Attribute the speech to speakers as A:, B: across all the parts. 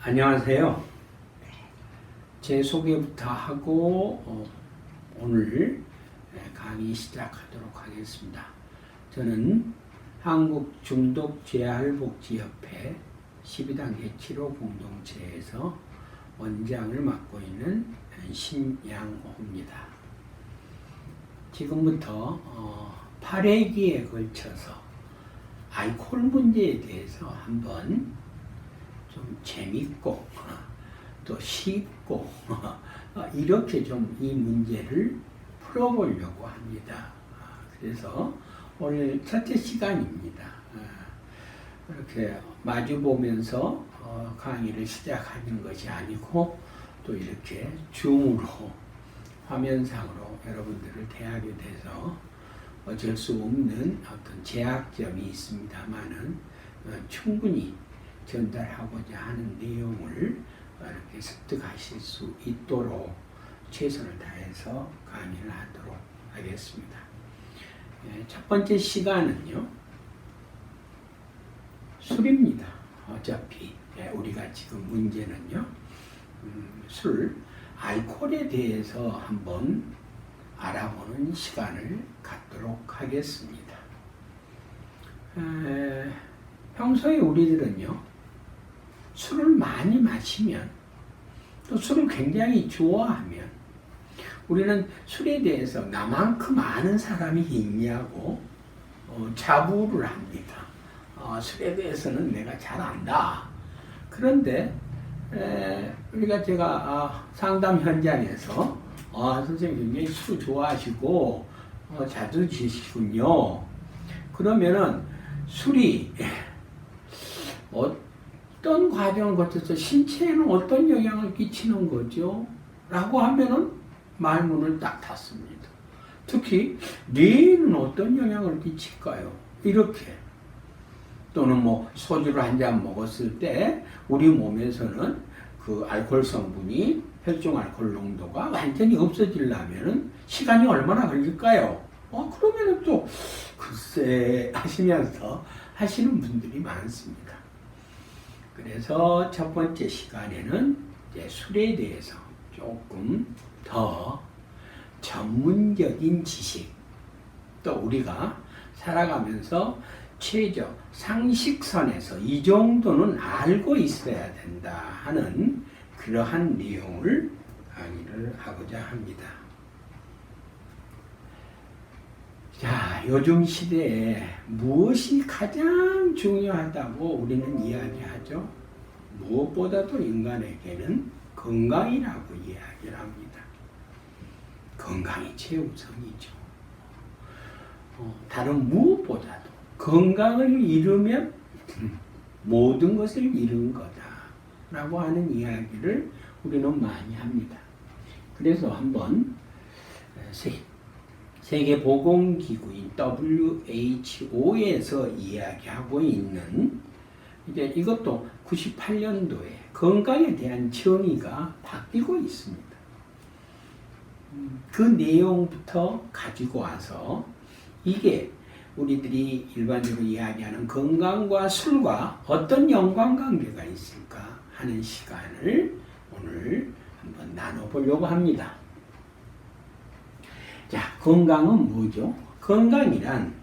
A: 안녕하세요. 제 소개부터 하고 오늘 강의 시작하도록 하겠습니다. 저는 한국중독재활복지협회 12단계 치료 공동체에서 원장을 맡고 있는 신양호입니다. 지금부터 8회기에 걸쳐서 알코올 문제에 대해서 한번 좀 재밌고 또 쉽고 이렇게 좀 이 문제를 풀어보려고 합니다. 그래서 오늘 첫째 시간입니다. 이렇게 마주 보면서 강의를 시작하는 것이 아니고 또 이렇게 줌으로 화면상으로 여러분들을 대하게 돼서 어쩔 수 없는 어떤 제약점이 있습니다만은 충분히 전달하고자 하는 내용을 이렇게 습득하실 수 있도록 최선을 다해서 강의를 하도록 하겠습니다. 첫 번째 시간은요, 술입니다. 어차피 우리가 지금 문제는요, 술, 알코올에 대해서 한번 알아보는 시간을 갖도록 하겠습니다. 평소에 우리들은요, 술을 많이 마시면 또 술을 굉장히 좋아하면 우리는 술에 대해서 나만큼 아는 사람이 있냐고 자부를 합니다. 술에 대해서는 내가 잘 안다. 그런데 제가 상담 현장에서 선생님 굉장히 술 좋아하시고 자주 드시군요. 그러면은 술이 어떤 과정을 거쳐서 신체에는 어떤 영향을 끼치는 거죠? 라고 하면은 말문을 딱 닫습니다. 특히 뇌에는 어떤 영향을 끼칠까요? 이렇게. 또는 소주를 한 잔 먹었을 때 우리 몸에서는 그 알코올 성분이 혈중 알코올 농도가 완전히 없어지려면은 시간이 얼마나 걸릴까요? 그러면은 또 글쎄 하시면서 하시는 분들이 많습니다. 그래서 첫 번째 시간에는 이제 술에 대해서 조금 더 전문적인 지식, 또 우리가 살아가면서 최저 상식선에서 이 정도는 알고 있어야 된다 하는 그러한 내용을 강의를 하고자 합니다. 자, 요즘 시대에 무엇이 가장 중요하다고 우리는 이야기하죠? 무엇보다도 인간에게는 건강이라고 이야기를 합니다. 건강이 최우선이죠. 다른 무엇보다도 건강을 잃으면 모든 것을 잃은 거다라고 하는 이야기를 우리는 많이 합니다. 그래서 한번 세계보건기구인 WHO에서 이야기하고 있는 이제 이것도 98년도에 건강에 대한 정의가 바뀌고 있습니다. 그 내용부터 가지고 와서 이게 우리들이 일반적으로 이야기하는 건강과 술과 어떤 연관관계가 있을까 하는 시간을 오늘 한번 나눠보려고 합니다. 자, 건강은 뭐죠? 건강이란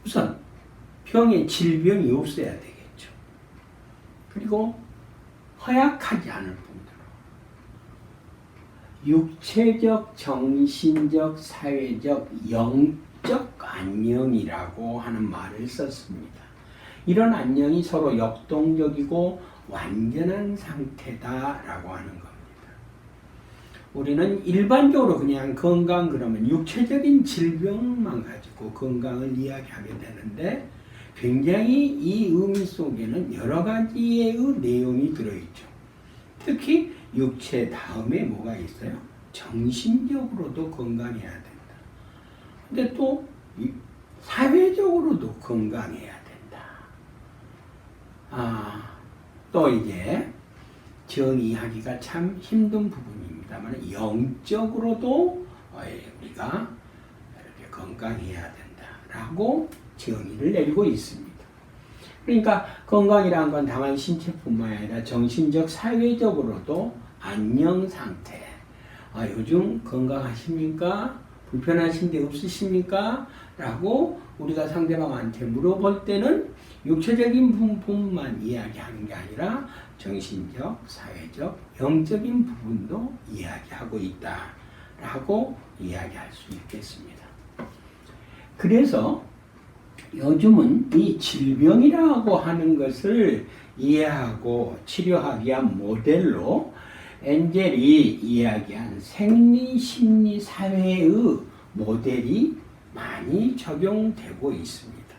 A: 우선 병에 질병이 없어야 되겠죠. 그리고 허약하지 않을 뿐더러 육체적, 정신적, 사회적, 영적 안녕이라고 하는 말을 썼습니다. 이런 안녕이 서로 역동적이고 완전한 상태다라고 하는 겁니다. 우리는 일반적으로 그냥 건강 그러면 육체적인 질병만 가지고 건강을 이야기하게 되는데 굉장히 이 의미 속에는 여러 가지의 내용이 들어있죠. 특히 육체 다음에 뭐가 있어요? 정신적으로도 건강해야 된다. 근데 또 사회적으로도 건강해야 된다. 또 이제 정의하기가 참 힘든 부분입니다만 영적으로도 우리가 이렇게 건강해야 된다라고 정의를 내리고 있습니다. 그러니까 건강이라는 건 다만 신체뿐만 아니라 정신적, 사회적으로도 안녕 상태. 요즘 건강하십니까? 불편하신 데 없으십니까? 라고 우리가 상대방한테 물어볼 때는 육체적인 부분만 이야기하는 게 아니라 정신적, 사회적, 영적인 부분도 이야기하고 있다 라고 이야기할 수 있겠습니다. 그래서 요즘은 이 질병이라고 하는 것을 이해하고 치료하기 위한 모델로 엔젤이 이야기한 생리, 심리, 사회의 모델이 많이 적용되고 있습니다.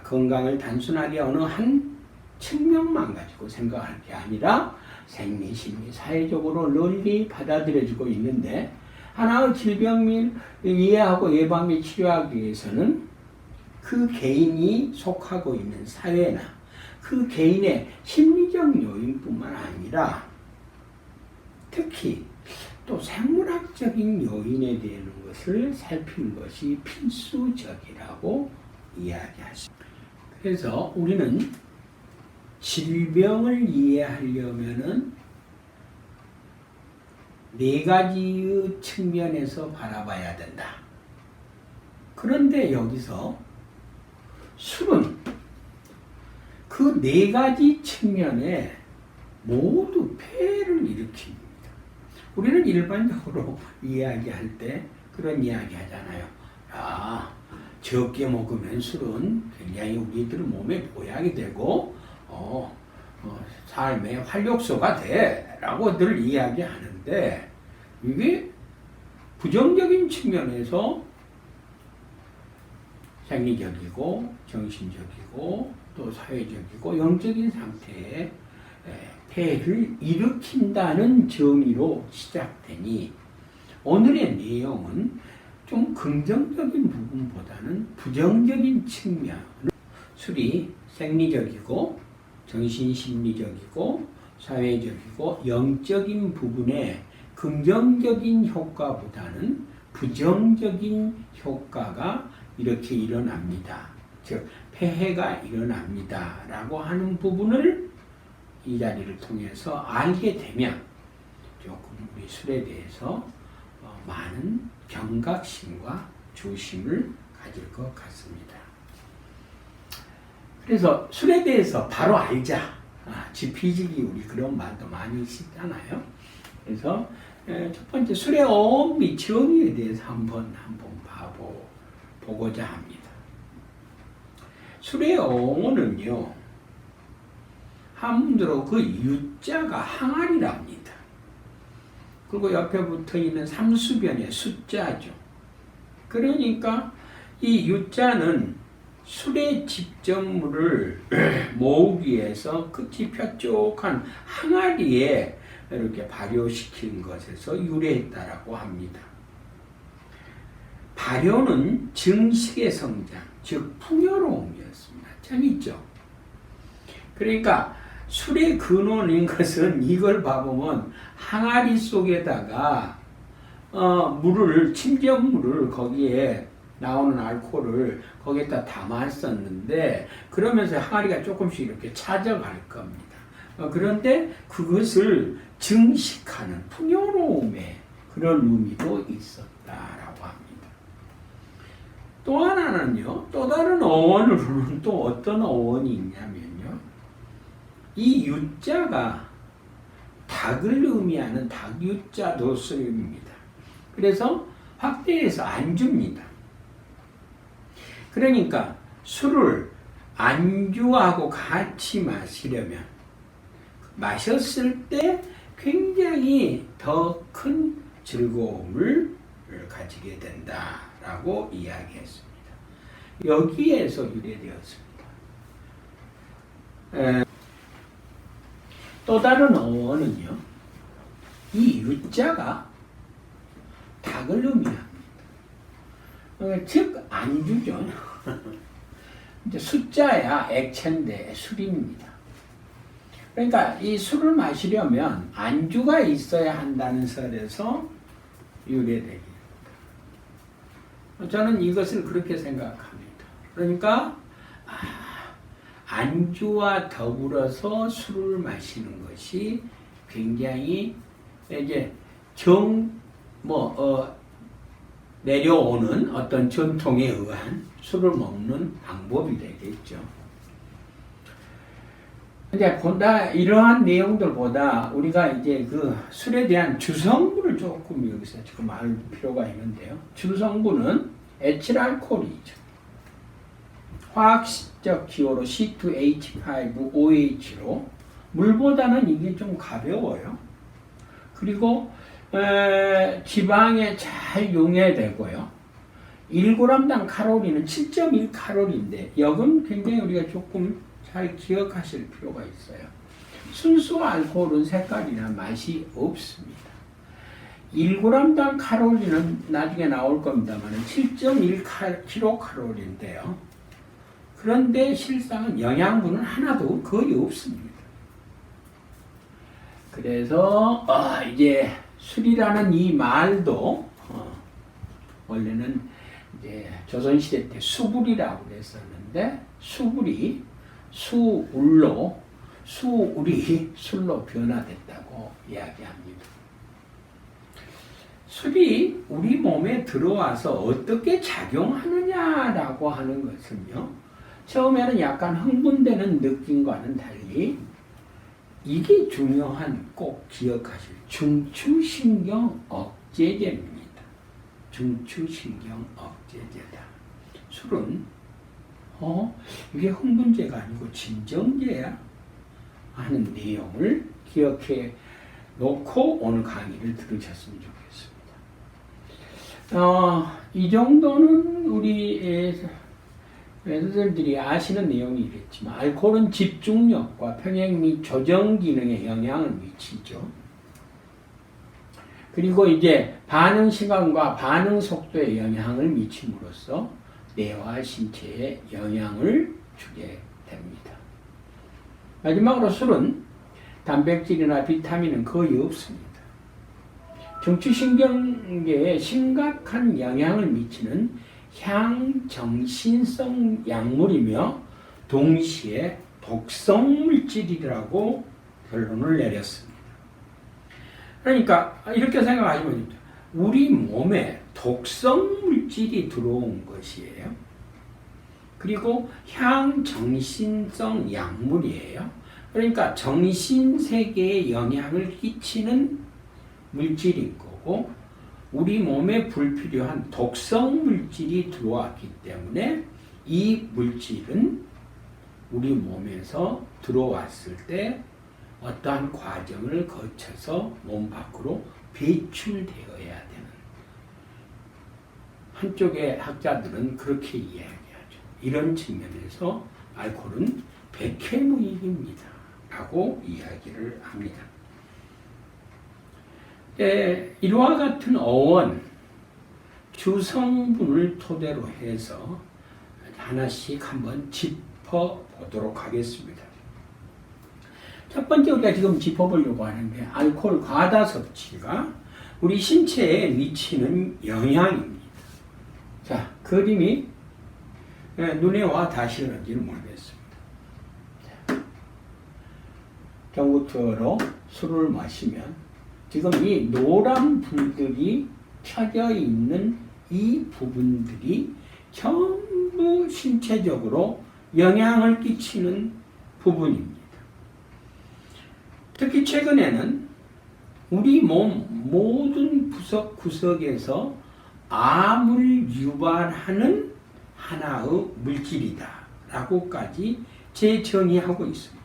A: 건강을 단순하게 어느 한 측면만 가지고 생각할 게 아니라 생리, 심리, 사회적으로 널리 받아들여지고 있는데 하나의 질병을 이해하고 예방 및 치료하기 위해서는 그 개인이 속하고 있는 사회나 그 개인의 심리적 요인뿐만 아니라 특히 또 생물학적인 요인에 대한 것을 살피는 것이 필수적이라고 이야기할 수 있습니다. 그래서 우리는 질병을 이해하려면은 네 가지의 측면에서 바라봐야 된다. 그런데 여기서 술은 그 네 가지 측면에 모두 폐해를 일으킵니다. 우리는 일반적으로 이야기할 때 그런 이야기 하잖아요. 적게 먹으면 술은 굉장히 우리들 몸에 보약이 되고 삶의 활력소가 돼 라고 늘 이야기하는데 이게 부정적인 측면에서 생리적이고 정신적이고 또 사회적이고 영적인 상태에 폐해를 일으킨다는 정의로 시작되니 오늘의 내용은 좀 긍정적인 부분보다는 부정적인 측면, 술이 생리적이고 정신심리적이고 사회적이고 영적인 부분에 긍정적인 효과보다는 부정적인 효과가 이렇게 일어납니다. 즉 폐해가 일어납니다. 라고 하는 부분을 이 자리를 통해서 알게 되면 조금 우리 술에 대해서 많은 경각심과 조심을 가질 것 같습니다. 그래서 술에 대해서 바로 알자. 지피지기 우리 그런 말도 많이 쓰잖아요. 그래서 첫 번째 술의 어미 정의에 대해서 한번 보고자 합니다. 술의 어원은요, 한문으로 그 유자가 항아리랍니다. 그리고 옆에 붙어 있는 삼수변의 숫자죠. 그러니까 이 유자는 술의 집정물을 모으기 위해서 끝이 뾰족한 항아리에 이렇게 발효시킨 것에서 유래했다라고 합니다. 발효는 증식의 성장, 즉 풍요로움이었습니다. 재밌죠? 그러니까 술의 근원인 것은 이걸 봐보면 항아리 속에다가 침전물을 거기에 나오는 알코올을 거기에다 담았었는데 그러면서 항아리가 조금씩 이렇게 차져갈 겁니다. 그런데 그것을 증식하는 풍요로움의 그런 의미도 있었다라고 합니다. 또 하나는요, 또 다른 어원으로는 또 어떤 어원이 있냐면요, 이 유자가 닭을 의미하는 닭유자도 쓰입니다. 그래서 확대해서 안주입니다. 그러니까 술을 안주하고 같이 마시려면 마셨을 때 굉장히 더 큰 즐거움을 가지게 된다라고 이야기했습니다. 여기에서 유래되었습니다. 또 다른 어원은요, 이 유자가 닭을 의미합니다. 즉 안주죠. 이제 숫자야 액체인데 술입니다. 그러니까 이 술을 마시려면 안주가 있어야 한다는 설에서 유래되기. 저는 이것을 그렇게 생각합니다. 그러니까 안주와 더불어서 술을 마시는 것이 굉장히 이제 내려오는 어떤 전통에 의한 술을 먹는 방법이 되겠죠. 근데 이러한 내용들보다 우리가 이제 그 술에 대한 주성분을 조금 여기서 지금 알 필요가 있는데요. 주성분은 에틸알코올이죠. 화학적 기호로 C2H5OH로 물보다는 이게 좀 가벼워요. 그리고 지방에 잘 용해되고요. 1g당 칼로리는 7.1칼로리인데 이건 굉장히 우리가 조금 잘 기억하실 필요가 있어요. 순수 알코올은 색깔이나 맛이 없습니다. 1g당 칼로리는 나중에 나올 겁니다만 7.1kcal인데요. 그런데 실상은 영양분은 하나도 거의 없습니다. 그래서 이제 술이라는 이 말도 원래는 이제 조선시대 때 수불이라고 했었는데 수불이 수울이 술로 변화됐다고 이야기합니다. 술이 우리 몸에 들어와서 어떻게 작용하느냐라고 하는 것은요, 처음에는 약간 흥분되는 느낌과는 달리 이게 중요한 꼭 기억하실 중추신경 억제제입니다. 중추신경 억제제다. 술은 이게 흥분제가 아니고 진정제야 하는 내용을 기억해 놓고 오늘 강의를 들으셨으면 좋겠습니다. 이 정도는 우리 여러분들이 아시는 내용이겠지만 알코올은 집중력과 평행 및 조정 기능에 영향을 미치죠. 그리고 이제 반응 시간과 반응 속도에 영향을 미침으로써 뇌와 신체에 영향을 주게 됩니다. 마지막으로 술은 단백질이나 비타민은 거의 없습니다. 중추신경계에 심각한 영향을 미치는 향정신성 약물이며 동시에 독성 물질이라고 결론을 내렸습니다. 그러니까 이렇게 생각하시면 됩니다. 우리 몸에 독성 물질이 들어온 것이에요. 그리고 향정신성 약물이에요. 그러니까 정신세계에 영향을 끼치는 물질인 거고 우리 몸에 불필요한 독성 물질이 들어왔기 때문에 이 물질은 우리 몸에서 들어왔을 때 어떠한 과정을 거쳐서 몸 밖으로 배출되어야 되는, 한쪽의 학자들은 그렇게 이야기하죠. 이런 측면에서 알코올은 백해무익입니다 라고 이야기를 합니다. 이와 같은 어원, 주성분을 토대로 해서 하나씩 한번 짚어보도록 하겠습니다. 첫 번째 우리가 지금 짚어보려고 하는 게 알코올 과다 섭취가 우리 신체에 미치는 영향입니다. 자, 그림이 눈에 와 닿으시는지는 모르겠습니다. 경구투어로 술을 마시면 지금 이 노란 불들이 켜져 있는 이 부분들이 전부 신체적으로 영향을 끼치는 부분입니다. 특히 최근에는 우리 몸 모든 구석구석에서 암을 유발하는 하나의 물질이다 라고까지 재정의하고 있습니다.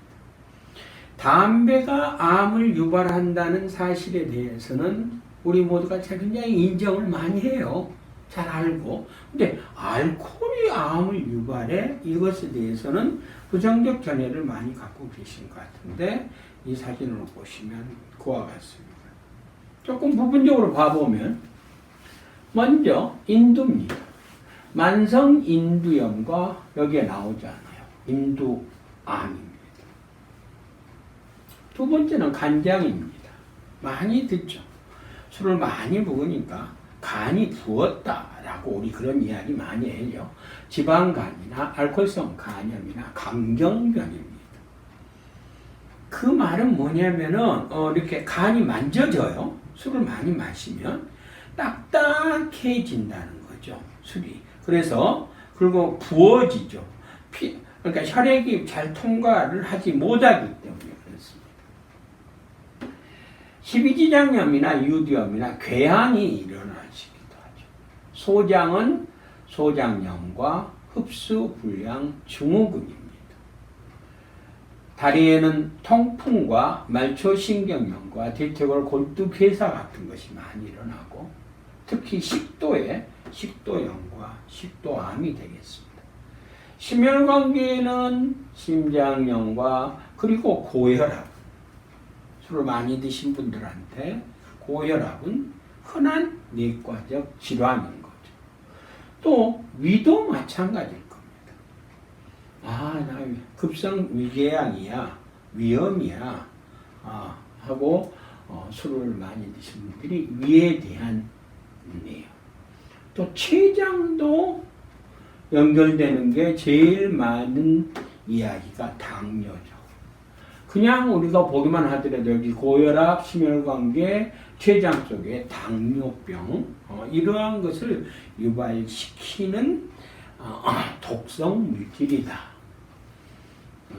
A: 담배가 암을 유발한다는 사실에 대해서는 우리 모두가 굉장히 인정을 많이 해요. 잘 알고. 근데 알코올이 암을 유발해? 이것에 대해서는 부정적 견해를 많이 갖고 계신 것 같은데 이 사진을 보시면 그와 같습니다. 조금 부분적으로 봐보면 먼저 인두입니다. 만성 인두염과 여기에 나오잖아요. 인두암입니다. 두 번째는 간장입니다. 많이 듣죠. 술을 많이 먹으니까 간이 부었다라고 하고 우리 그런 이야기 많이 해요. 지방간이나 알코올성 간염이나 감경변입니다. 그 말은 뭐냐면은 이렇게 간이 만져져요. 술을 많이 마시면 딱딱해진다는 거죠. 술이. 그래서 그리고 부어지죠. 그러니까 혈액이 잘 통과를 하지 못하기 때문에 그렇습니다. 십이지장염이나 유두염이나 궤양이 일어나시기도 하죠. 소장은 소장염과 흡수불량 증후군입니다. 다리에는 통풍과 말초신경염과 대퇴골 골두괴사 같은 것이 많이 일어나고 특히 식도염과 식도암이 되겠습니다. 심혈관계에는 심장염과 그리고 고혈압, 술을 많이 드신 분들한테 고혈압은 흔한 내과적 질환인 거죠. 또 위도 마찬가지일 겁니다. 나 급성 위궤양이야, 위염이야 하고 술을 많이 드신 분들이 위에 대한 내용. 또 췌장도 연결되는 게 제일 많은 이야기가 당뇨죠. 그냥 우리가 보기만 하더라도 여기 고혈압, 심혈관계, 췌장 속에 당뇨병 이러한 것을 유발시키는 독성 물질이다.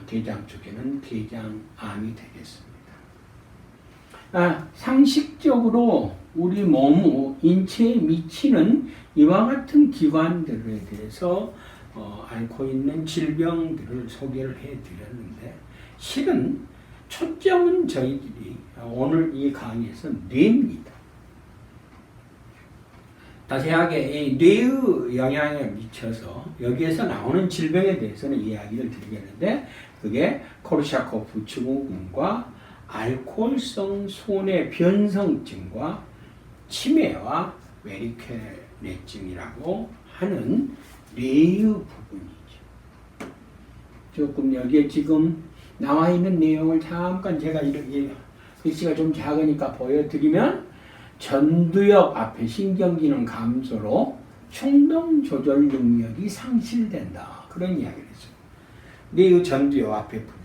A: 대장 쪽에는 대장암이 되겠습니다. 상식적으로 우리 몸, 인체에 미치는 이와 같은 기관들에 대해서 앓고 있는 질병들을 소개를 해드렸는데 실은 초점은 저희들이 오늘 이 강의에서 뇌입니다. 자세하게 이 뇌의 영향에 미쳐서 여기에서 나오는 질병에 대해서는 이야기를 드리겠는데 그게 코르샤코프 증후군과 알코올성 손해 변성증과 치매와 메리케네증이라고 하는 뇌의 부분이죠. 조금 여기에 지금 나와 있는 내용을 잠깐 제가 이렇게 글씨가 좀 작으니까 보여드리면 전두엽 앞에 신경기능 감소로 충동 조절 능력이 상실된다. 그런 이야기를 했어요. 뇌의 전두엽 앞에 부분입니다.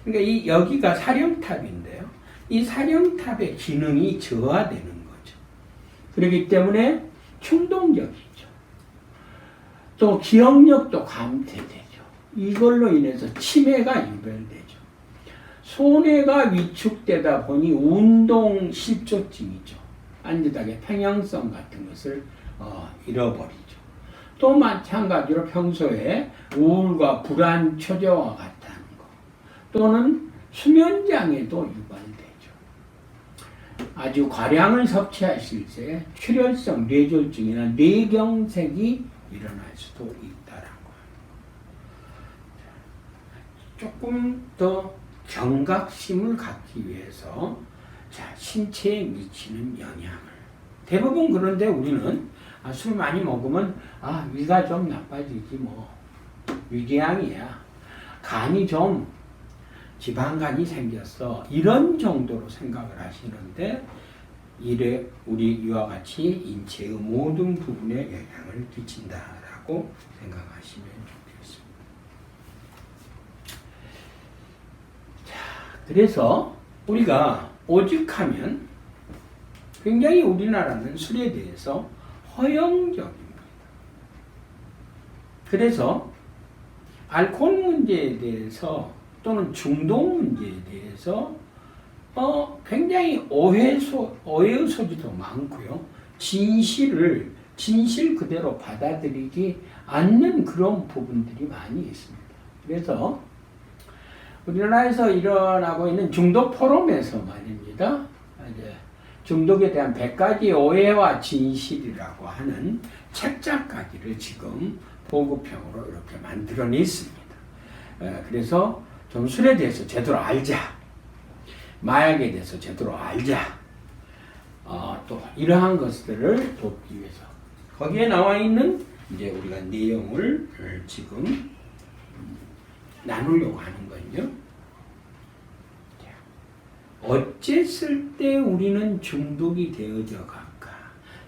A: 그러니까 여기가 사령탑인데요. 이 사령탑의 기능이 저하되는 거죠. 그렇기 때문에 충동적이죠. 또 기억력도 감퇴되죠. 이걸로 인해서 치매가 유발되죠. 손해가 위축되다 보니 운동 실조증이죠. 안전하게 평형성 같은 것을 잃어버리죠. 또 마찬가지로 평소에 우울과 불안, 초조와 같다는 거 또는 수면장애도 유발되죠. 아주 과량을 섭취하실 때 출혈성 뇌졸중이나 뇌경색이 일어날 수도 있다는 거예요. 조금 더 경각심을 갖기 위해서 신체에 미치는 영향을 대부분 그런데 우리는 술 많이 먹으면 위가 좀 나빠지지 뭐 위궤양이야 간이 좀 지방간이 생겼어 이런 정도로 생각을 하시는데 이래 우리 이와 같이 인체의 모든 부분에 영향을 끼친다라고 생각하시면 좋겠습니다. 그래서 우리가 오직하면 굉장히 우리나라는 술에 대해서 허용적입니다. 그래서 알코올 문제에 대해서 또는 중독 문제에 대해서 굉장히 오해의 소지도 많고요. 진실 그대로 받아들이지 않는 그런 부분들이 많이 있습니다. 그래서 우리나라에서 일어나고 있는 중독 포럼에서 말입니다. 이제 중독에 대한 100가지 오해와 진실이라고 하는 책자까지를 지금 보급형으로 이렇게 만들어냈습니다. 그래서 좀 술에 대해서 제대로 알자. 마약에 대해서 제대로 알자. 또 이러한 것들을 돕기 위해서 거기에 나와 있는 이제 우리가 내용을 지금 나누려고 하는 거예요. 어쨌을 때 우리는 중독이 되어져 갈까?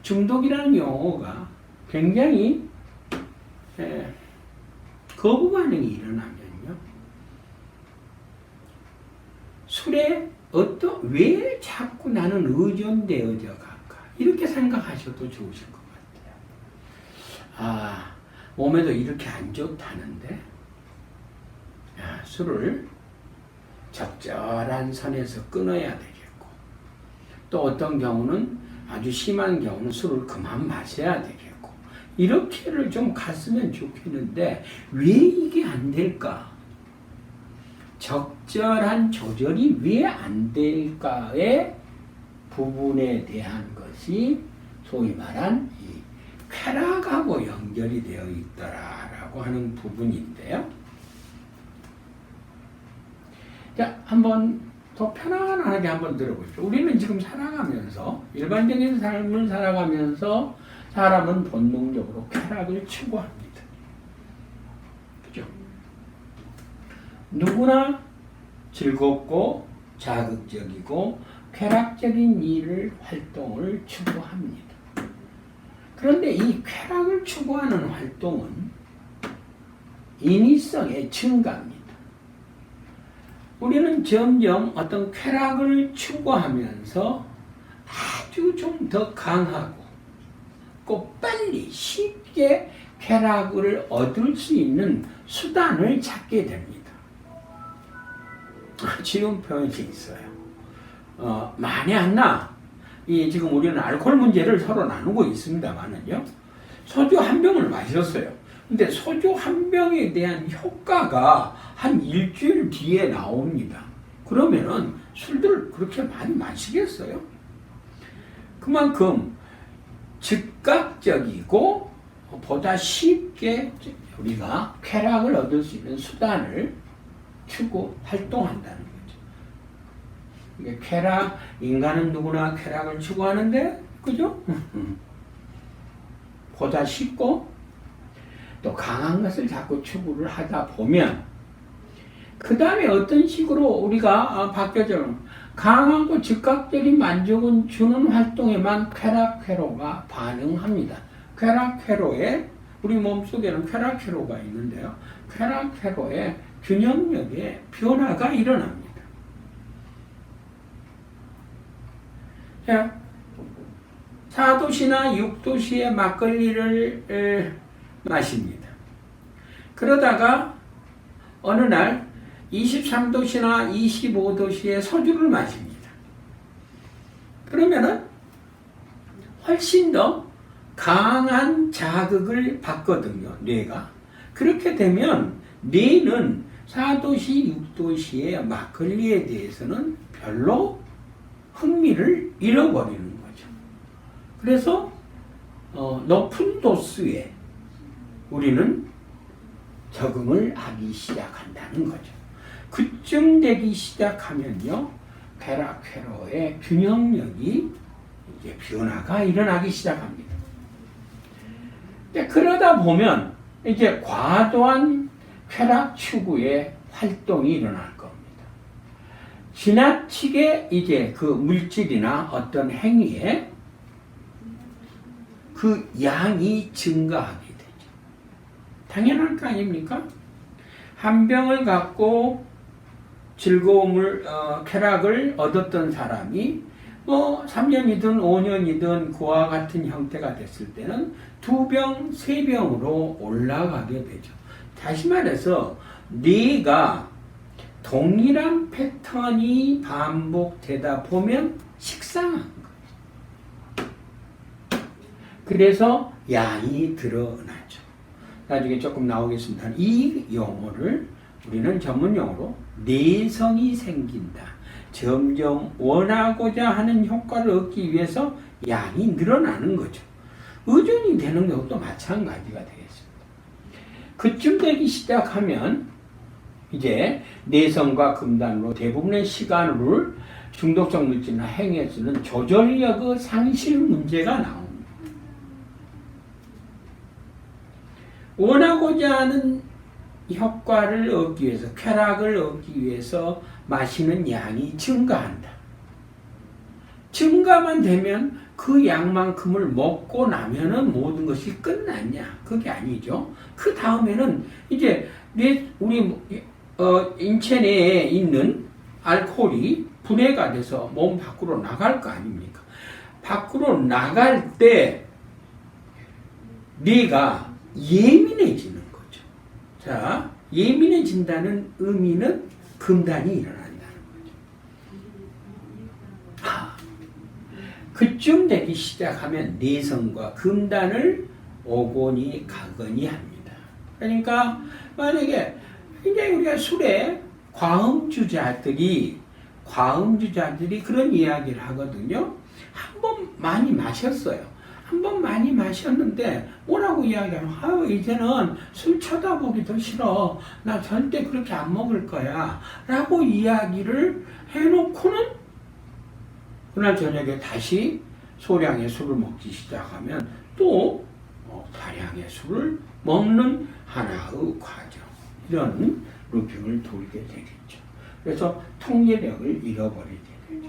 A: 중독이라는 용어가 굉장히 거부 반응이 일어나면요. 술에 왜 자꾸 나는 의존되어져 갈까? 이렇게 생각하셔도 좋으실 것 같아요. 몸에도 이렇게 안 좋다는데, 술을 적절한 선에서 끊어야 되겠고, 또 어떤 경우는 아주 심한 경우는 술을 그만 마셔야 되겠고, 이렇게를 좀 갔으면 좋겠는데 왜 이게 안 될까? 적절한 조절이 왜 안 될까의 부분에 대한 것이 소위 말한 이 쾌락하고 연결이 되어 있더라라고 하는 부분인데요. 자, 한번 더 편안하게 한번 들어보죠. 우리는 지금 살아가면서, 일반적인 삶을 살아가면서 사람은 본능적으로 쾌락을 추구합니다. 그죠? 누구나 즐겁고 자극적이고 쾌락적인 일을, 활동을 추구합니다. 그런데 이 쾌락을 추구하는 활동은 인위성의 증가입니다. 우리는 점점 어떤 쾌락을 추구하면서 아주 좀 더 강하고 꼭 빨리 쉽게 쾌락을 얻을 수 있는 수단을 찾게 됩니다. 지금 표현이 있어요. 많이 안 나. 지금 우리는 알코올 문제를 서로 나누고 있습니다만은요. 소주 한 병을 마셨어요. 근데 소주 한 병에 대한 효과가 한 일주일 뒤에 나옵니다. 그러면은 술들 그렇게 많이 마시겠어요? 그만큼 즉각적이고 보다 쉽게 우리가 쾌락을 얻을 수 있는 수단을 추구 활동한다는 거죠. 이게 쾌락, 인간은 누구나 쾌락을 추구하는데, 그죠? 보다 쉽고 또 강한 것을 자꾸 추구를 하다 보면 그 다음에 어떤 식으로 우리가 바뀌어져요. 강하고 즉각적인 만족을 주는 활동에만 쾌락회로가 반응합니다. 쾌락회로에 우리 몸속에는 쾌락회로가 있는데요. 쾌락회로의 균형력에 변화가 일어납니다. 자, 4도시나 6도시의 막걸리를 마십니다. 그러다가 어느 날 23도시나 25도시의 소주를 마십니다. 그러면은 훨씬 더 강한 자극을 받거든요, 뇌가. 그렇게 되면 뇌는 4도시, 6도시의 막걸리에 대해서는 별로 흥미를 잃어버리는 거죠. 그래서 높은 도수에 우리는 적응을 하기 시작한다는 거죠. 그쯤 되기 시작하면요, 쾌락회로의 균형력이 이제 변화가 일어나기 시작합니다. 그러다 보면 이제 과도한 쾌락 추구의 활동이 일어날 겁니다. 지나치게 이제 그 물질이나 어떤 행위에 그 양이 증가하게 되죠. 당연한 거 아닙니까? 한 병을 갖고 즐거움을, 쾌락을 얻었던 사람이 3년이든 5년이든 그와 같은 형태가 됐을 때는 2병, 3병으로 올라가게 되죠. 다시 말해서 뇌가 동일한 패턴이 반복되다 보면 식상한 거예요. 그래서 양이 드러나죠. 나중에 조금 나오겠습니다. 이 용어를 우리는 전문용어로 내성이 생긴다. 점점 원하고자 하는 효과를 얻기 위해서 양이 늘어나는 거죠. 의존이 되는 것도 마찬가지가 되겠습니다. 그쯤 되기 시작하면 이제 내성과 금단으로 대부분의 시간을 중독성 물질이나 행위에 쓰는 조절력의 상실 문제가 나옵니다. 원하고자 하는 효과를 얻기 위해서, 쾌락을 얻기 위해서 마시는 양이 증가한다. 증가만 되면 그 양만큼을 먹고 나면은 모든 것이 끝났냐? 그게 아니죠. 그 다음에는 이제 우리 인체 내에 있는 알코올이 분해가 돼서 몸 밖으로 나갈 거 아닙니까? 밖으로 나갈 때 뇌가 예민해지는 거죠. 자, 예민해진다는 의미는 금단이 일어난다는 거죠. 그쯤 되기 시작하면 내성과 금단을 오거니 가거니 합니다. 그러니까 만약에 굉장히 우리가 술에 과음주자들이 그런 이야기를 하거든요. 한 번 많이 마셨어요. 한 번 많이 마셨는데 뭐라고 이야기하면 이제는 술 쳐다보기도 싫어. 나 절대 그렇게 안 먹을 거야. 라고 이야기를 해놓고는 그날 저녁에 다시 소량의 술을 먹기 시작하면 또 다량의 술을 먹는 하나의 과정. 이런 루핑을 돌게 되겠죠. 그래서 통제력을 잃어버리게 되죠.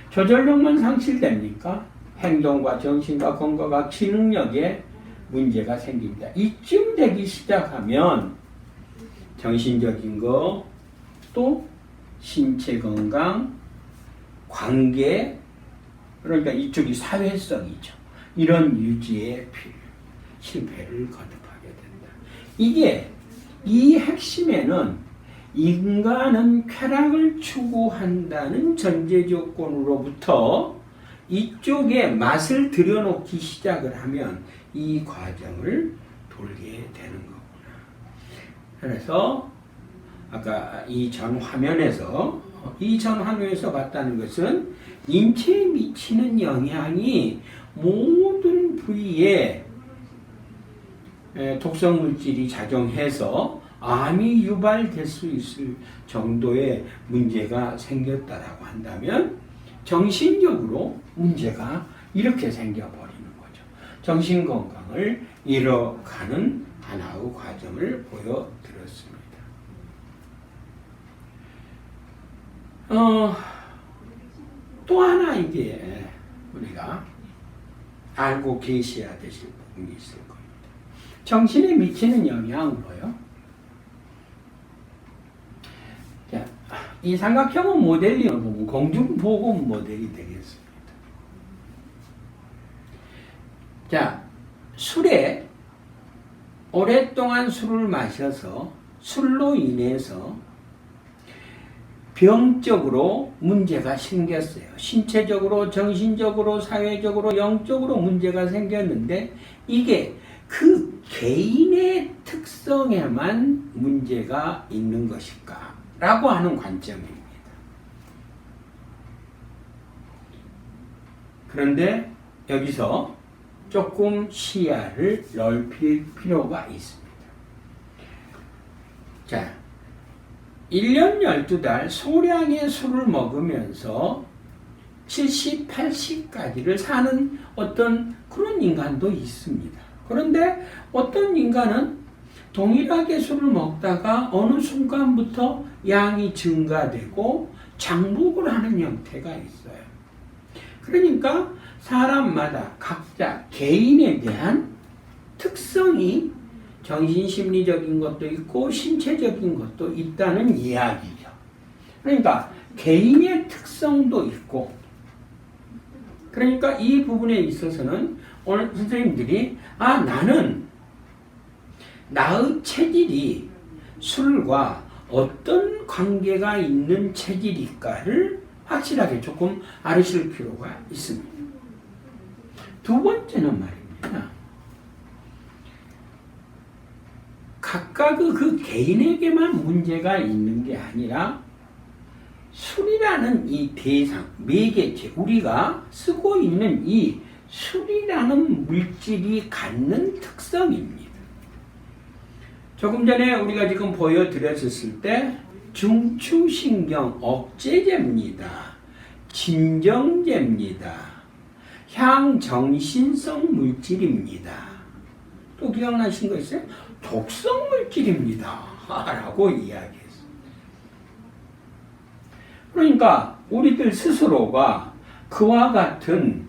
A: 조절력만 상실됩니까? 행동과 정신과 건강과 기능력에 문제가 생깁니다. 이쯤 되기 시작하면 정신적인 거, 또 신체 건강, 관계, 그러니까 이쪽이 사회성이죠. 이런 유지의 실패를 거듭하게 된다. 이게 이 핵심에는 인간은 쾌락을 추구한다는 전제 조건으로부터 이쪽에 맛을 들여놓기 시작을 하면 이 과정을 돌게 되는 거구나. 그래서 아까 이 전 화면에서 봤다는 것은 인체에 미치는 영향이 모든 부위에 독성 물질이 작용해서 암이 유발될 수 있을 정도의 문제가 생겼다라고 한다면 정신적으로 문제가 이렇게 생겨버리는 거죠. 정신건강을 잃어가는 하나의 과정을 보여드렸습니다. 또 하나 이게 우리가 알고 계셔야 되실 부분이 있을 겁니다. 정신에 미치는 영향으로요. 자, 이 삼각형은 모델링을 보면 공중보건 모델이 되겠습니다. 자, 술에 오랫동안 술을 마셔서 술로 인해서 병적으로 문제가 생겼어요. 신체적으로, 정신적으로, 사회적으로, 영적으로 문제가 생겼는데 이게 그 개인의 특성에만 문제가 있는 것일까? 라고 하는 관점입니다. 그런데 여기서 조금 시야를 넓힐 필요가 있습니다. 자, 1년 12달 소량의 술을 먹으면서 70, 80까지를 사는 어떤 그런 인간도 있습니다. 그런데 어떤 인간은 동일하게 술을 먹다가 어느 순간부터 양이 증가되고 장복을 하는 형태가 있어요. 그러니까 사람마다 각자 개인에 대한 특성이 정신심리적인 것도 있고 신체적인 것도 있다는 이야기죠. 그러니까 개인의 특성도 있고, 그러니까 이 부분에 있어서는 오늘 선생님들이 나는 나의 체질이 술과 어떤 관계가 있는 체질일까를 확실하게 조금 알으실 필요가 있습니다. 두 번째는 말입니다. 각각의 그 개인에게만 문제가 있는 게 아니라 술이라는 이 대상, 매개체, 우리가 쓰고 있는 이 술이라는 물질이 갖는 특성입니다. 조금 전에 우리가 지금 보여드렸을 때 중추신경 억제제입니다. 진정제입니다. 향정신성 물질입니다. 또 기억나신 거 있어요? 독성 물질입니다. 라고 이야기했습니다. 그러니까 우리들 스스로가 그와 같은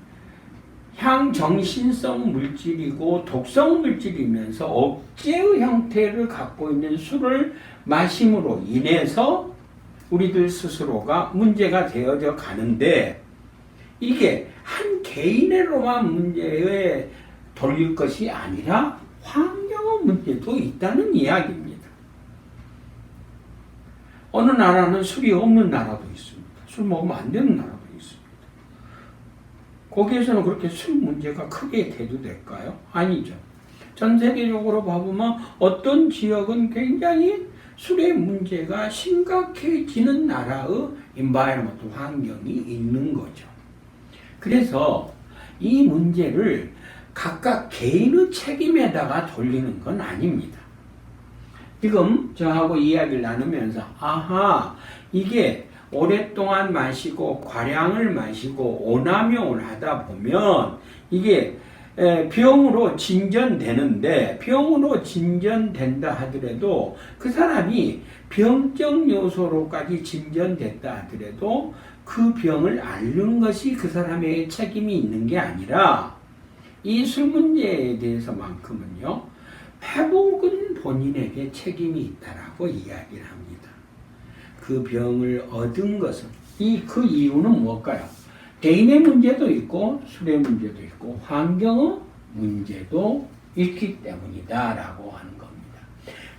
A: 향정신성 물질이고 독성 물질이면서 억제의 형태를 갖고 있는 술을 마심으로 인해서 우리들 스스로가 문제가 되어져 가는데, 이게 한 개인으로만 문제에 돌릴 것이 아니라 환경의 문제도 있다는 이야기입니다. 어느 나라는 술이 없는 나라도 있습니다. 술 먹으면 안 되는 나라도 있습니다. 거기에서는 그렇게 술 문제가 크게 대두될까요? 아니죠. 전 세계적으로 봐보면 어떤 지역은 굉장히 술의 문제가 심각해지는 나라의 environment, 환경이 있는 거죠. 그래서 이 문제를 각각 개인의 책임에다가 돌리는 건 아닙니다. 지금 저하고 이야기를 나누면서 아하, 이게 오랫동안 마시고 과량을 마시고 오남용을 하다 보면 이게 병으로 진전되는데, 병으로 진전된다 하더라도 그 사람이 병적 요소로까지 진전됐다 하더라도 그 병을 앓는 것이 그 사람의 책임이 있는 게 아니라, 이 술 문제에 대해서만큼은요, 회복은 본인에게 책임이 있다라고 이야기를 합니다. 그 병을 얻은 것은, 그 이유는 뭘까요? 개인의 문제도 있고 술의 문제도 있고 환경의 문제도 있기 때문이다라고 하는 겁니다.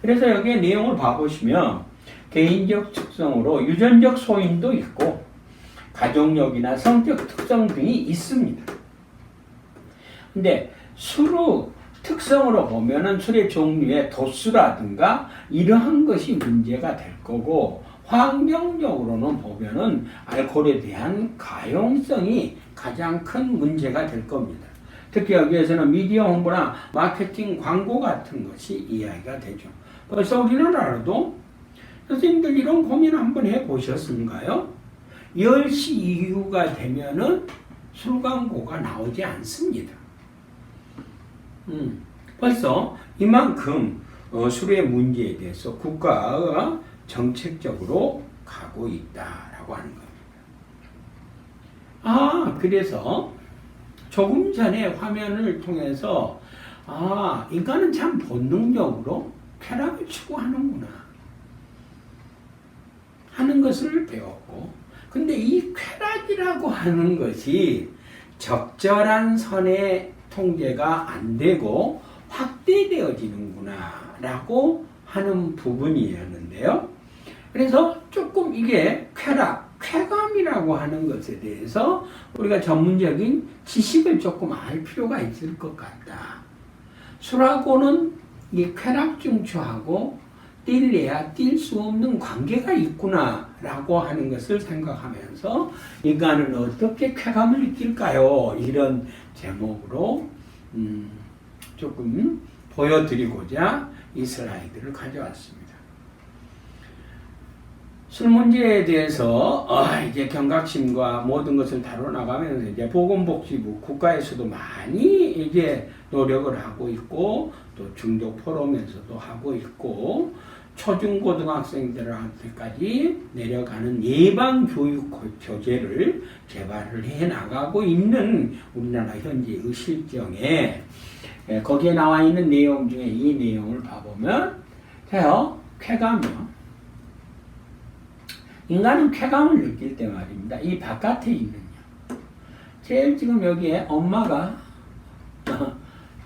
A: 그래서 여기에 내용을 봐보시면 개인적 특성으로 유전적 소인도 있고 가족력이나 성격 특성 등이 있습니다. 근데 술의 특성으로 보면은 술의 종류의 도수라든가 이러한 것이 문제가 될 거고, 환경적으로는 보면은 알코올에 대한 가용성이 가장 큰 문제가 될 겁니다. 특히 여기에서는 미디어 홍보나 마케팅 광고 같은 것이 이야기가 되죠. 그래서 우리나라도 선생님들 이런 고민 한번 해보셨는가요? 10시 이후가 되면은 술 광고가 나오지 않습니다. 벌써 이만큼 술의 문제에 대해서 국가가 정책적으로 가고 있다라고 하는 겁니다. 그래서 조금 전에 화면을 통해서 인간은 참 본능적으로 쾌락을 추구하는구나 하는 것을 배웠고, 근데 이 쾌락이라고 하는 것이 적절한 선의 통제가 안 되고 확대되어지는구나 라고 하는 부분이었는데요. 그래서 조금 이게 쾌감이라고 하는 것에 대해서 우리가 전문적인 지식을 조금 알 필요가 있을 것 같다. 술하고는 이 쾌락증추하고 뛸래야 뛸 수 없는 관계가 있구나 라고 하는 것을 생각하면서 인간은 어떻게 쾌감을 느낄까요? 이런 제목으로 조금 보여드리고자 이 슬라이드를 가져왔습니다. 술 문제에 대해서 이제 경각심과 모든 것을 다뤄나가면서 이제 보건복지부 국가에서도 많이 이제 노력을 하고 있고, 또 중독 포럼에서도 하고 있고, 초중고등학생들한테까지 내려가는 예방교육 교재를 개발을 해나가고 있는 우리나라 현재의 실정에, 거기에 나와 있는 내용 중에 이 내용을 봐보면 자요, 쾌감이요. 인간은 쾌감을 느낄 때 말입니다. 이 바깥에 있는 제일 지금 여기에 엄마가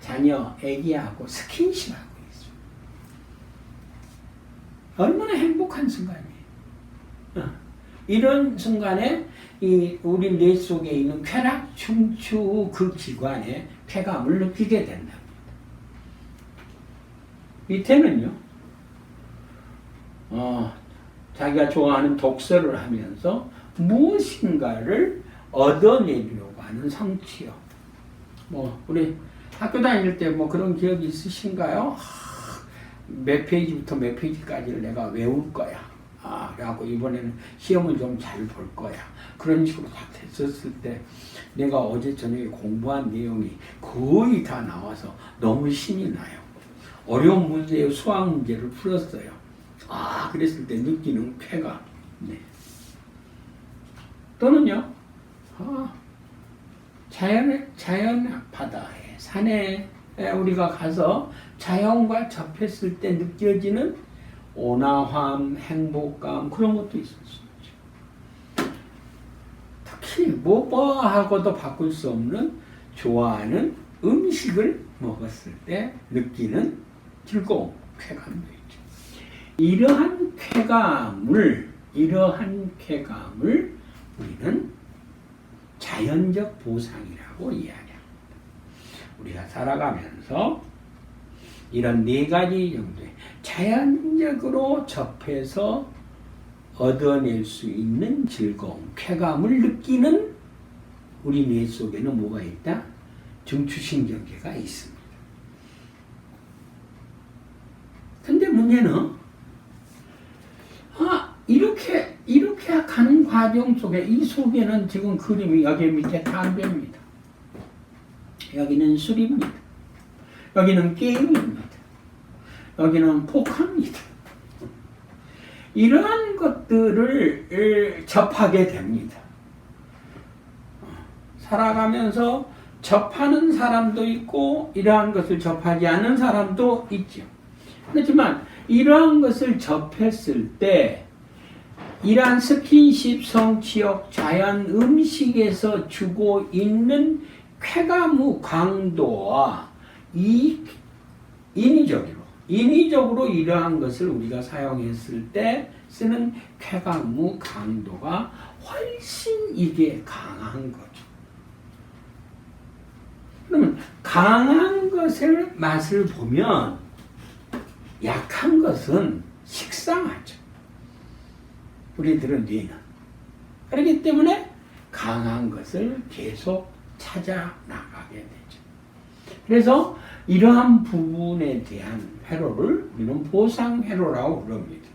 A: 자녀, 애기하고 스킨십하고 있어요. 얼마나 행복한 순간이에요. 이런 순간에 우리 뇌 속에 있는 쾌락 춤추 그 기관에 쾌감을 느끼게 된답니다. 밑에는요, 자기가 좋아하는 독서를 하면서 무엇인가를 얻어내려고 하는 성취요. 우리 학교 다닐 때 그런 기억이 있으신가요? 몇 페이지부터 몇 페이지까지를 내가 외울 거야. 라고 이번에는 시험을 좀 잘 볼 거야. 그런 식으로 다 됐었을 때 내가 어제 저녁에 공부한 내용이 거의 다 나와서 너무 신이 나요. 어려운 문제의 수학 문제를 풀었어요. 그랬을 때 느끼는 쾌감. 네. 또는요, 자연 바다에, 산에 우리가 가서 자연과 접했을 때 느껴지는 온화함, 행복감, 그런 것도 있을 수 있죠. 특히 무엇하고도 바꿀 수 없는 좋아하는 음식을 먹었을 때 느끼는 즐거움, 쾌감도 있죠. 이러한 쾌감을 우리는 자연적 보상이라고 이야기합니다. 우리가 살아가면서 이런 네 가지 정도의 자연적으로 접해서 얻어낼 수 있는 즐거움, 쾌감을 느끼는 우리 뇌 속에는 뭐가 있다? 중추신경계가 있습니다. 근데 문제는 이렇게 가는 과정 속에 이 속에는 지금 그림이 여기 밑에 담배입니다. 여기는 술입니다. 여기는 게임입니다. 여기는 포카입니다. 이러한 것들을 접하게 됩니다. 살아가면서 접하는 사람도 있고 이러한 것을 접하지 않는 사람도 있죠. 그렇지만 이러한 것을 접했을 때 이러한 스킨십, 성취욕, 자연 음식에서 주고 있는 쾌감의 강도와 인위적으로 이러한 것을 우리가 사용했을 때 쓰는 쾌감의 강도가 훨씬 이게 강한 거죠. 그러면 강한 것을 맛을 보면 약한 것은 식상하죠. 우리들은 뇌는. 그렇기 때문에 강한 것을 계속 찾아 나가게 되죠. 그래서 이러한 부분에 대한 회로를 우리는 보상회로라고 부릅니다.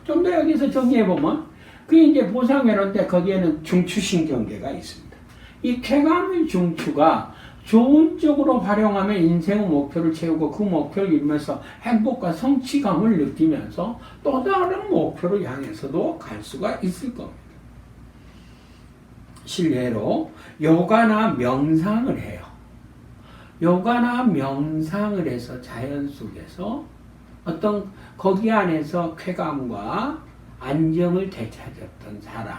A: 좀 더 여기서 정리해보면 그게 이제 보상회로인데 거기에는 중추신경계가 있습니다. 이 쾌감의 중추가 좋은 쪽으로 활용하면 인생의 목표를 채우고 그 목표를 이루면서 행복과 성취감을 느끼면서 또 다른 목표를 향해서도 갈 수가 있을 겁니다. 실례로 요가나 명상을 해요. 요가나 명상을 해서 자연 속에서 어떤 거기 안에서 쾌감과 안정을 되찾았던 사람.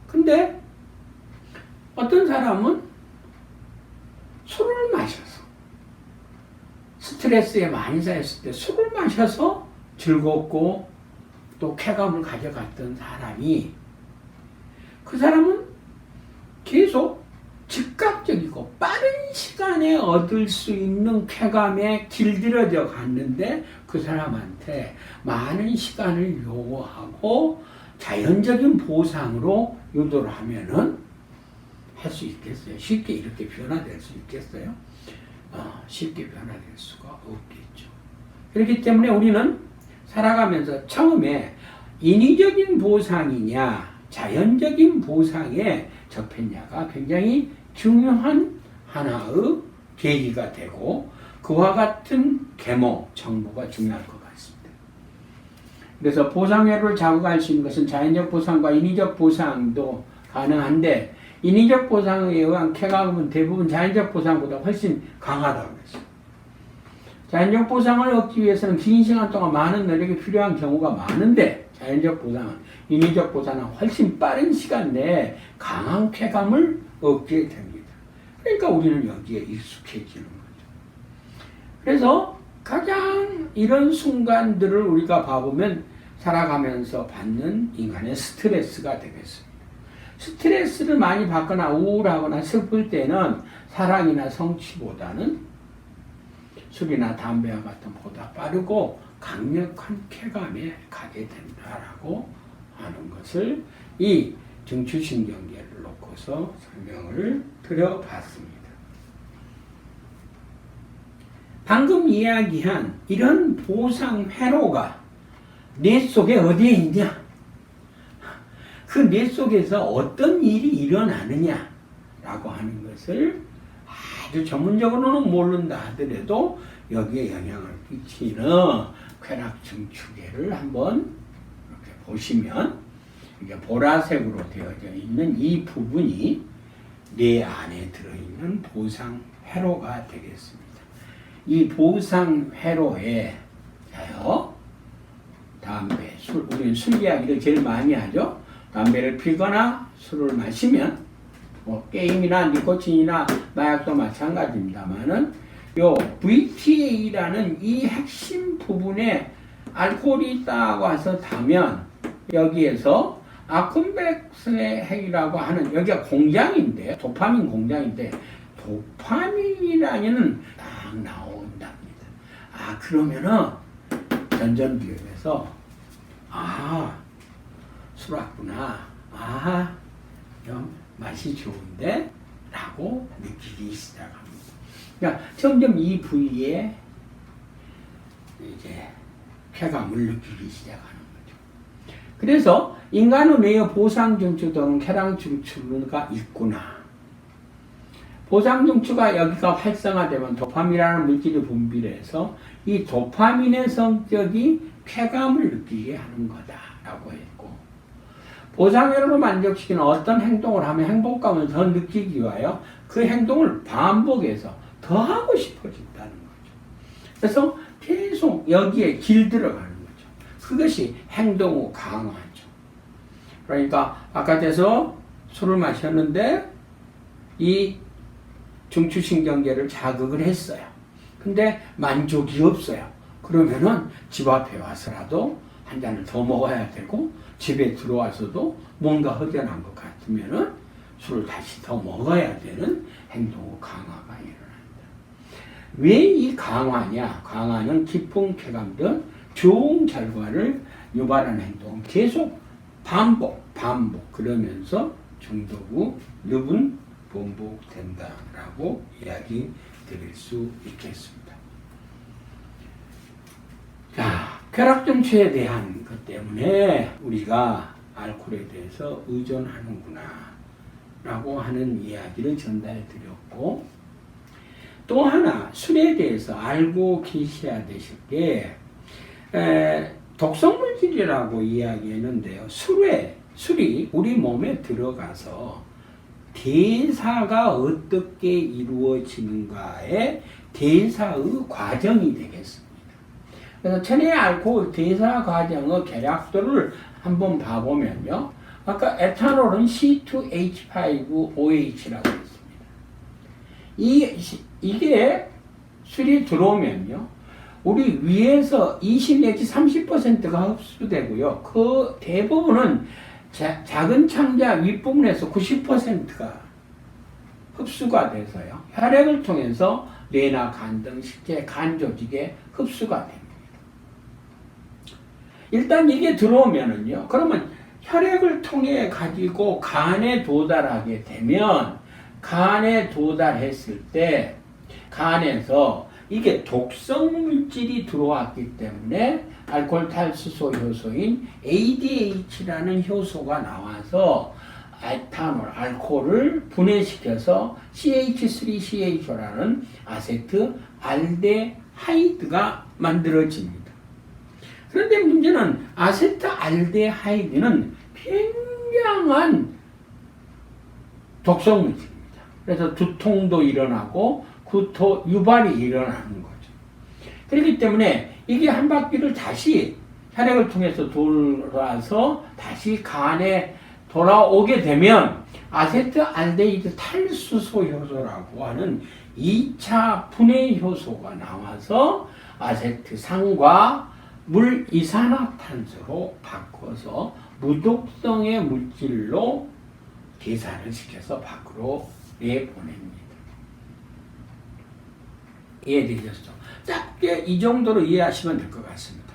A: 근데 어떤 사람은 술을 마셔서 스트레스에 많이 쌓였을 때 술을 마셔서 즐겁고 또 쾌감을 가져갔던 사람이 그 사람은 계속 즉각적이고 빠른 시간에 얻을 수 있는 쾌감에 길들여져 갔는데 그 사람한테 많은 시간을 요구하고 자연적인 보상으로 유도를 하면은 할 수 있겠어요? 쉽게 이렇게 변화될 수 있겠어요? 쉽게 변화될 수가 없겠죠. 그렇기 때문에 우리는 살아가면서 처음에 인위적인 보상이냐 자연적인 보상에 접했냐가 굉장히 중요한 하나의 계기가 되고 그와 같은 계몽, 정보가 중요할 것 같습니다. 그래서 보상회로를 자극할 수 있는 것은 자연적 보상과 인위적 보상도 가능한데 인위적 보상에 의한 쾌감은 대부분 자연적 보상보다 훨씬 강하다고 했어요. 자연적 보상을 얻기 위해서는 긴 시간 동안 많은 노력이 필요한 경우가 많은데 자연적 보상은 인위적 보상은 훨씬 빠른 시간 내에 강한 쾌감을 얻게 됩니다. 그러니까 우리는 여기에 익숙해지는 거죠. 그래서 가장 이런 순간들을 우리가 봐보면 살아가면서 받는 인간의 스트레스가 되겠습니다. 스트레스를 많이 받거나 우울하거나 슬플 때는 사랑이나 성취보다는 술이나 담배와 같은 보다 빠르고 강력한 쾌감에 가게 된다라고 하는 것을 이 중추신경계를 놓고서 설명을 드려봤습니다. 방금 이야기한 이런 보상 회로가 뇌 속에 어디에 있냐? 그 뇌 속에서 어떤 일이 일어나느냐라고 하는 것을 아주 전문적으로는 모른다 하더라도 여기에 영향을 끼치는 쾌락중추계를 한번 이렇게 보시면 이게 보라색으로 되어져 있는 이 부분이 뇌 안에 들어있는 보상회로가 되겠습니다. 이 보상회로에 담배, 술, 우리는 술 이야기를 제일 많이 하죠. 담배를 피거나 술을 마시면 뭐 게임이나 니코틴이나 마약도 마찬가지입니다만은 요 VTA라는 이 핵심 부분에 알코올이 있다고 해서 타면 여기에서 아쿤백스의 핵이라고 하는 여기가 공장인데 도파민 공장인데 도파민이라는 딱 나온답니다. 그러면은 전전기업에서 술 왔구나. 좀 맛이 좋은데? 라고 느끼기 시작합니다. 그러니까 점점 이 부위에 이제 쾌감을 느끼기 시작하는 거죠. 그래서 인간의 뇌의 보상중추 또는 쾌락중추가 있구나. 보상중추가 여기가 활성화되면 도파민이라는 물질이 분비해서 이 도파민의 성격이 쾌감을 느끼게 하는 거다라고 했고, 보상회로로 만족시키는 어떤 행동을 하면 행복감을 더 느끼기 위하여 그 행동을 반복해서 더 하고 싶어진다는 거죠. 그래서 계속 여기에 길들어가는 거죠. 그것이 행동 후 강화죠. 그러니까 바깥에서 술을 마셨는데 이 중추신경계를 자극을 했어요. 근데 만족이 없어요. 그러면은 집 앞에 와서라도 한 잔을 더 먹어야 되고, 집에 들어와서도 뭔가 허전한 것 같으면은 술을 다시 더 먹어야 되는 행동 후 강화가 일어난다. 왜 이 강화냐? 강화는 깊은 쾌감 등 좋은 결과를 유발하는 행동 계속 반복 그러면서 중독 후 늪은 반복된다라고 이야기 드릴 수 있겠습니다. 자, 쾌락중추에 대한 것 때문에 우리가 알코올에 대해서 의존하는구나 라고 하는 이야기를 전달해 드렸고, 또 하나 술에 대해서 알고 계셔야 되실 게 독성물질이라고 이야기했는데요. 술이 우리 몸에 들어가서 대사가 어떻게 이루어지는가의 대사의 과정이 되겠습니다. 그래서 체내 알코올 대사 과정의 계략도를 한번 봐보면요. 아까 에탄올은 C2H5OH라고 했습니다. 이게 술이 들어오면요. 우리 위에서 20 내지 30%가 흡수되고요. 그 대부분은 작은 창자 윗부분에서 90%가 흡수가 돼서요. 혈액을 통해서 뇌나 간 등 실제 간 조직에 흡수가 됩니다. 일단 이게 들어오면은요. 그러면 혈액을 통해 가지고 간에 도달하게 되면, 간에 도달했을 때 간에서 이게 독성 물질이 들어왔기 때문에 알코올 탈수소 효소인 ADH라는 효소가 나와서 에탄올, 알코올을 분해시켜서 CH3CHO라는 아세트알데하이드가 만들어집니다. 그런데 문제는 아세트알데하이드는 굉장한 독성물질입니다. 그래서 두통도 일어나고 구토 유발이 일어나는 거죠. 그렇기 때문에 이게 한 바퀴를 다시 혈액을 통해서 돌아서 다시 간에 돌아오게 되면 아세트알데히드 탈수소 효소라고 하는 2차 분해 효소가 나와서 아세트산과 물 이산화탄소로 바꿔서 무독성의 물질로 계산을 시켜서 밖으로 내보냅니다. 이해되셨죠? 짧게 이 정도로 이해하시면 될 것 같습니다.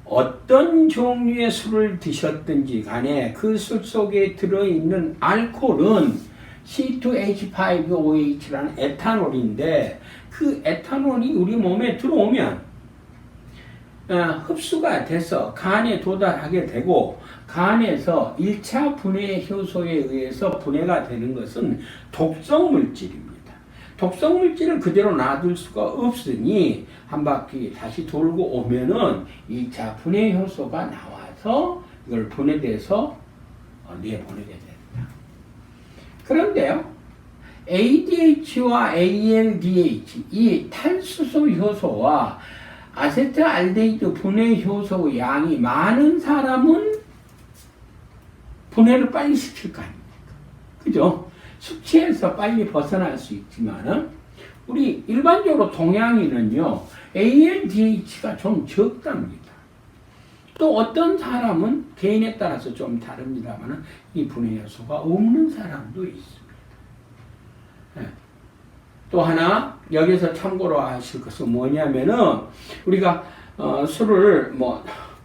A: 어떤 종류의 술을 드셨든지 간에 그 술 속에 들어있는 알코올은 C2H5OH라는 에탄올인데, 그 에탄올이 우리 몸에 들어오면 흡수가 돼서 간에 도달하게 되고, 간에서 1차 분해 효소에 의해서 분해가 되는 것은 독성 물질입니다. 독성 물질을 그대로 놔둘 수가 없으니 한 바퀴 다시 돌고 오면은 2차 분해 효소가 나와서 이걸 분해돼서 내보내게 된다. 그런데요, ADH와 ALDH, 이 탈수소 효소와 아세트알데히드 분해 효소의 양이 많은 사람은 분해를 빨리 시킬 거 아닙니까? 그죠? 숙취에서 빨리 벗어날 수 있지만은, 우리 일반적으로 동양인은요, ALDH가 좀 적답니다. 또 어떤 사람은 개인에 따라서 좀 다릅니다만은, 이 분해 요소가 없는 사람도 있습니다. 네. 또 하나, 여기서 참고로 하실 것은 뭐냐면은, 우리가, 술을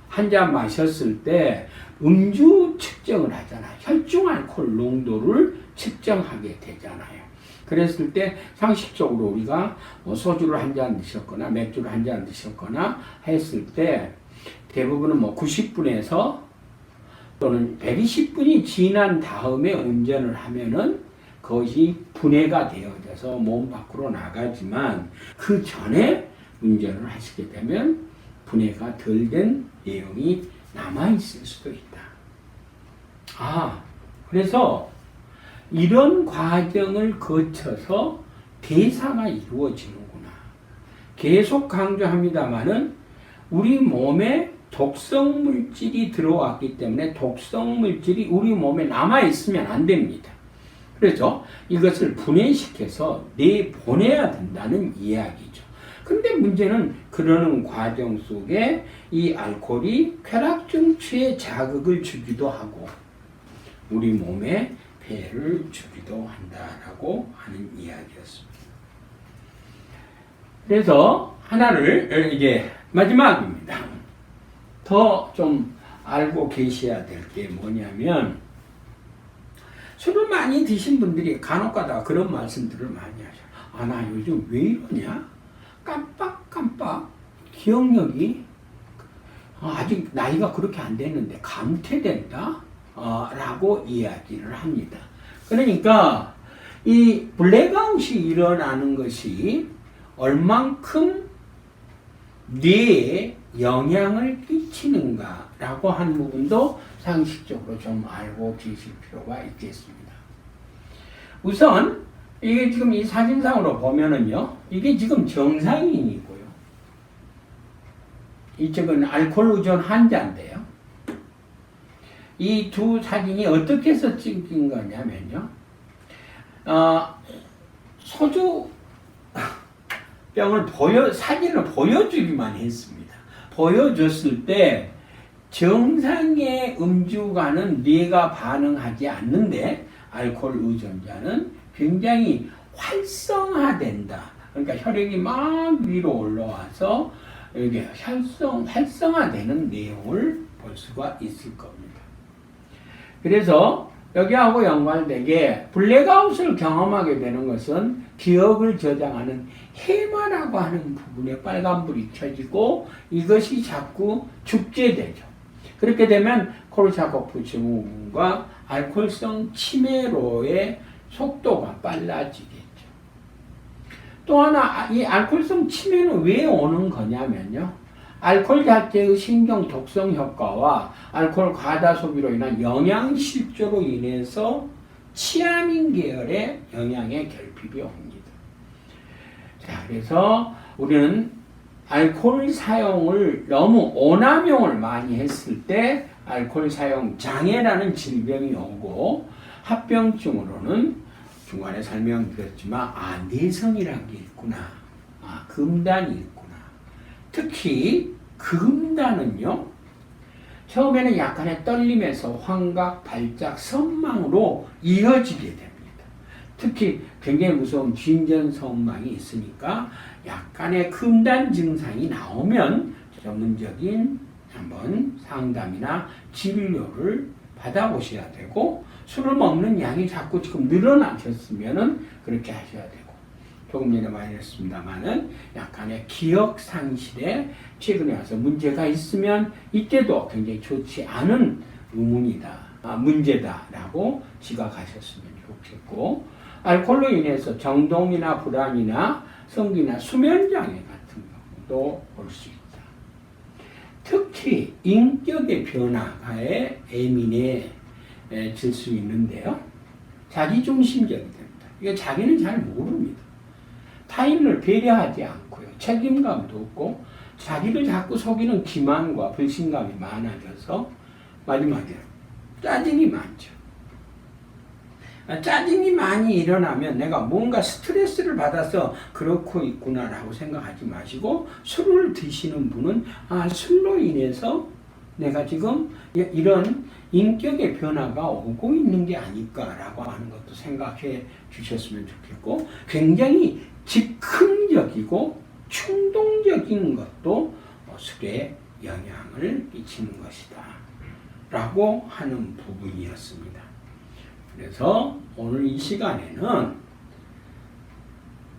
A: 한 잔 마셨을 때, 음주 측정을 하잖아요. 혈중 알코올 농도를 측정하게 되잖아요. 그랬을 때 상식적으로 우리가 소주를 한 잔 드셨거나 맥주를 한 잔 드셨거나 했을 때 대부분은 90분에서 또는 120분이 지난 다음에 운전을 하면은 그것이 분해가 되어져서 몸 밖으로 나가지만, 그 전에 운전을 하시게 되면 분해가 덜 된 내용이 남아있을 수도 있다. 그래서 이런 과정을 거쳐서 대사가 이루어지는구나. 계속 강조합니다마는 우리 몸에 독성 물질이 들어왔기 때문에 독성 물질이 우리 몸에 남아있으면 안 됩니다. 그렇죠? 이것을 분해시켜서 내보내야 된다는 이야기죠. 근데 문제는 그러는 과정 속에 이 알코올이 쾌락증취에 자극을 주기도 하고 우리 몸에 폐해를 주기도 한다라고 하는 이야기였습니다. 그래서 하나를 이제 마지막입니다. 더 좀 알고 계셔야 될 게 뭐냐면, 술을 많이 드신 분들이 간혹가다가 그런 말씀들을 많이 하셔요. 나 요즘 왜 이러냐? 깜빡깜빡 기억력이 아직 나이가 그렇게 안 됐는데 감퇴된다? 라고 이야기를 합니다. 그러니까 이 블랙아웃이 일어나는 것이 얼만큼 뇌에 영향을 끼치는가라고 하는 부분도 상식적으로 좀 알고 계실 필요가 있겠습니다. 우선 이게 지금 이 사진상으로 보면은요, 이게 지금 정상인이고요. 이쪽은 알코올 의존 환자인데요. 이 두 사진이 어떻게 해서 찍힌 거냐면요, 소주 병을 사진을 보여주기만 했습니다. 보여줬을 때 정상의 음주가는 뇌가 반응하지 않는데 알코올 의존자는 굉장히 활성화된다. 그러니까 혈액이 막 위로 올라와서 이게 활성화되는 내용을 볼 수가 있을 겁니다. 그래서 여기하고 연관되게 블랙아웃을 경험하게 되는 것은 기억을 저장하는 해마라고 하는 부분에 빨간불이 켜지고 이것이 자꾸 축제되죠. 그렇게 되면 코르사코프 증후군과 알코올성 치매로의 속도가 빨라지겠죠. 또 하나, 이 알코올성 치매는 왜 오는 거냐면요, 알코올 자체의 신경 독성 효과와 알코올 과다 소비로 인한 영양실조로 인해서 치아민 계열의 영양의 결핍이 옵니다. 자, 그래서 우리는 알코올 사용을 너무 오남용을 많이 했을 때 알코올 사용 장애라는 질병이 오고, 합병증으로는 중간에 설명드렸지만 내성이라는 게 있구나, 금단이 있구나. 특히 금단은요, 처음에는 약간의 떨림에서 환각, 발작, 선망으로 이어지게 됩니다. 특히 굉장히 무서운 진전 선망이 있으니까 약간의 금단 증상이 나오면 전문적인 한번 상담이나 진료를 받아보셔야 되고, 술을 먹는 양이 자꾸 지금 늘어나셨으면은 그렇게 하셔야 되고, 조금 전에 말했습니다만은 약간의 기억 상실에 최근에 와서 문제가 있으면 이때도 굉장히 좋지 않은 문제다라고 지각하셨으면 좋겠고, 알코올로 인해서 정동이나 불안이나 성기나 수면장애 같은 경우도 올 수 있다. 특히 인격의 변화에 예민해질 수 있는데요. 자기중심적이 됩니다. 이거 자기는 잘 모릅니다. 타인을 배려하지 않고요. 책임감도 없고 자기를 자꾸 속이는 기만과 불신감이 많아져서 마지막에 짜증이 많죠. 짜증이 많이 일어나면 내가 뭔가 스트레스를 받아서 그렇고 있구나라고 생각하지 마시고 술을 드시는 분은 술로 인해서 내가 지금 이런 인격의 변화가 오고 있는 게 아닐까라고 하는 것도 생각해 주셨으면 좋겠고 굉장히 즉흥적이고 충동적인 것도 술에 영향을 끼치는 것이다 라고 하는 부분이었습니다. 그래서 오늘 이 시간에는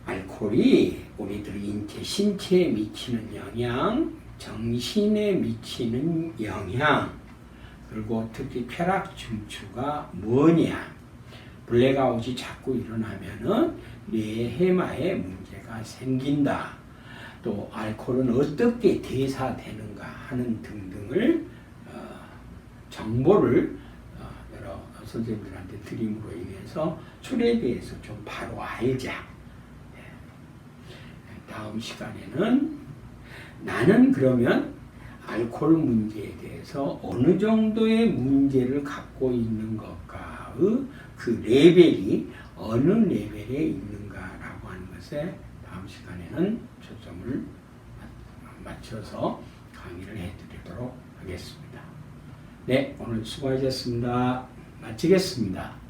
A: 알코올이 우리들 신체에 미치는 영향, 정신에 미치는 영향, 그리고 특히 쾌락 중추가 뭐냐, 블랙아웃이 자꾸 일어나면은 뇌 해마에 문제가 생긴다. 또 알코올은 어떻게 대사되는가 하는 등등을 정보를 여러 선생님들한테 드림으로 인해서 술에 대해서 좀 바로 알자. 다음 시간에는 나는 그러면 알코올 문제에 대해서 어느 정도의 문제를 갖고 있는 것과의 그 레벨이 어느 레벨에 있는가라고 하는 것에 다음 시간에는 초점을 맞춰서 강의를 해드리도록 하겠습니다. 네, 오늘 수고하셨습니다. 마치겠습니다.